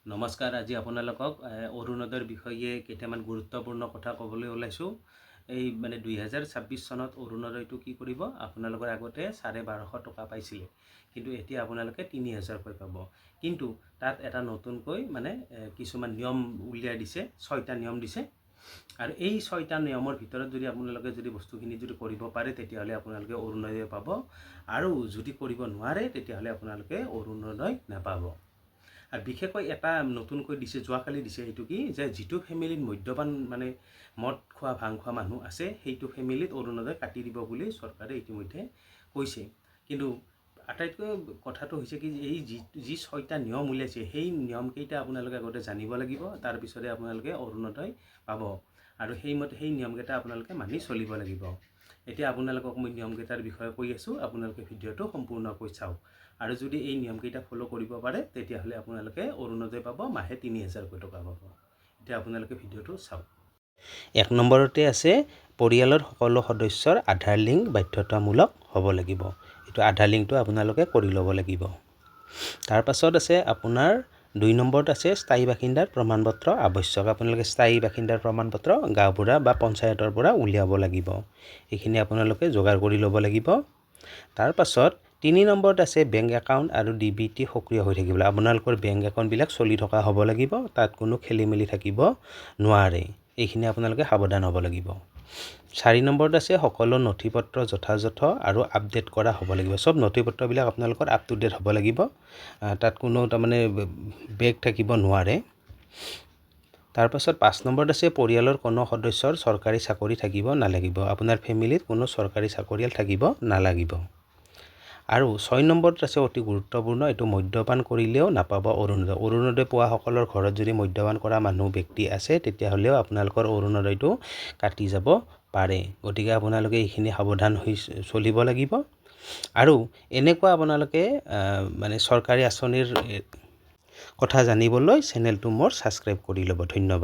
নমস্কাৰ। আজি আপোনালোকক অৰুণোদয়ৰ বিষয়ে কেইটামান গুৰুত্বপূৰ্ণ কথা ক'বলৈ ওলাইছোঁ। এই 2026 চনত অৰুণোদয়টো কি কৰিব, আপোনালোকৰ আগতে 1250 টকা পাইছিলে, কিন্তু এতিয়া আপোনালোকে 3000কৈ পাব। কিন্তু তাত এটা নতুনকৈ কিছুমান নিয়ম উলিয়াই দিছে, 6টা নিয়ম দিছে। আৰু এই 6টা নিয়মৰ ভিতৰত যদি আপোনালোকে বস্তুখিনি কৰিব পাৰে, তেতিয়াহ'লে আপোনালোকে অৰুণোদয় পাব। আৰু যদি কৰিব নোৱাৰে, তেতিয়াহ'লে আপোনালোকে অৰুণোদয় নাপাব। আৰু বিশেষকৈ এটা নতুনকৈ দিছে, যোৱাকালি দিছে, এইটো কি যে যিটো ফেমিলিত মদ্যপান মদ খোৱা ভাং খোৱা মানুহ আছে, সেইটো ফেমিলিত অৰুণোদয় কাটি দিব বুলি চৰকাৰে ইতিমধ্যে কৈছে। কিন্তু আটাইতকৈ কথাটো হৈছে কি, এই যি 6টা নিয়ম উলিয়াইছে, সেই নিয়মকেইটা আপোনালোকে আগতে জানিব লাগিব, তাৰপিছতে আপোনালোকে অৰুণোদয় পাব। আৰু সেইমতে সেই নিয়মকেইটা আপোনালোকে মানি চলিব লাগিব। এতিয়া আপোনালোকক মই নিয়মকেইটাৰ বিষয়ে কৈ আছোঁ, আপোনালোকে ভিডিঅ'টো সম্পূৰ্ণকৈ চাওক। আৰু যদি এই নিয়মকেইটা ফ'ল' কৰিব পাৰে, তেতিয়াহ'লে আপোনালোকে অৰুণোদয় পাব, মাহে 3000কৈ টকা পাব। এতিয়া আপোনালোকে ভিডিঅ'টো চাওক। 1 নম্বৰতে আছে, পৰিয়ালৰ সকলো সদস্যৰ আধাৰ লিংক বাধ্যতামূলক হ'ব লাগিব। এইটো আধাৰ লিংকটো আপোনালোকে কৰি ল'ব লাগিব। তাৰ পাছত আছে আপোনাৰ 2 নম্বৰত আছে, স্থায়ী বাসিন্দাৰ প্ৰমাণপত্ৰ আৱশ্যক। আপোনালোকে স্থায়ী বাসিন্দাৰ প্ৰমাণপত্ৰ গাঁওবুঢ়া বা পঞ্চায়তৰ পৰা উলিয়াব লাগিব। এইখিনি আপোনালোকে যোগাৰ কৰি ল'ব লাগিব। তাৰ পাছত 3 নম্বৰত আছে, বেংক একাউণ্ট আৰু DBT সক্ৰিয় হৈ থাকিব। আপোনালোকৰ বেংক একাউণ্টবিলাক চলি থকা হ'ব লাগিব, তাত কোনো খেলি মেলি থাকিব নোৱাৰে। এইখিনি আপোনালোকে সাৱধান হ'ব লাগিব। 4 নম্বৰত আছে, সকলো নথিপত্ৰ যথাযথ আৰু আপডেট কৰা হ'ব লাগিব। চব নথিপত্ৰবিলাক আপোনালোকৰ আপ টু ডেট হ'ব লাগিব, তাত কোনো বেগ থাকিব নোৱাৰে। তাৰপাছত 5 নম্বৰত আছে, পৰিয়ালৰ কোনো সদস্যৰ চৰকাৰী চাকৰি থাকিব নালাগিব। আপোনাৰ ফেমিলিত কোনো চৰকাৰী চাকৰিয়াল থাকিব নালাগিব। আৰু 6 নম্বৰত আছে, অতি গুৰুত্বপূৰ্ণ, এইটো মদ্যপান কৰিলেও নাপাব অৰুণোদয়। অৰুণোদয় পোৱাসকলৰ ঘৰত যদি মদ্যপান কৰা ব্যক্তি আছে, তেতিয়াহ'লেও আপোনালোকৰ অৰুণোদয়টো কাটি যাব পাৰে। গতিকে আপোনালোকে এইখিনি সাৱধান হৈ চলিব লাগিব। আৰু এনেকুৱা আপোনালোকে চৰকাৰী আঁচনিৰ কথা জানিবলৈ চেনেলটো মোৰ ছাবস্ক্ৰাইব কৰি ল'ব। ধন্যবাদ।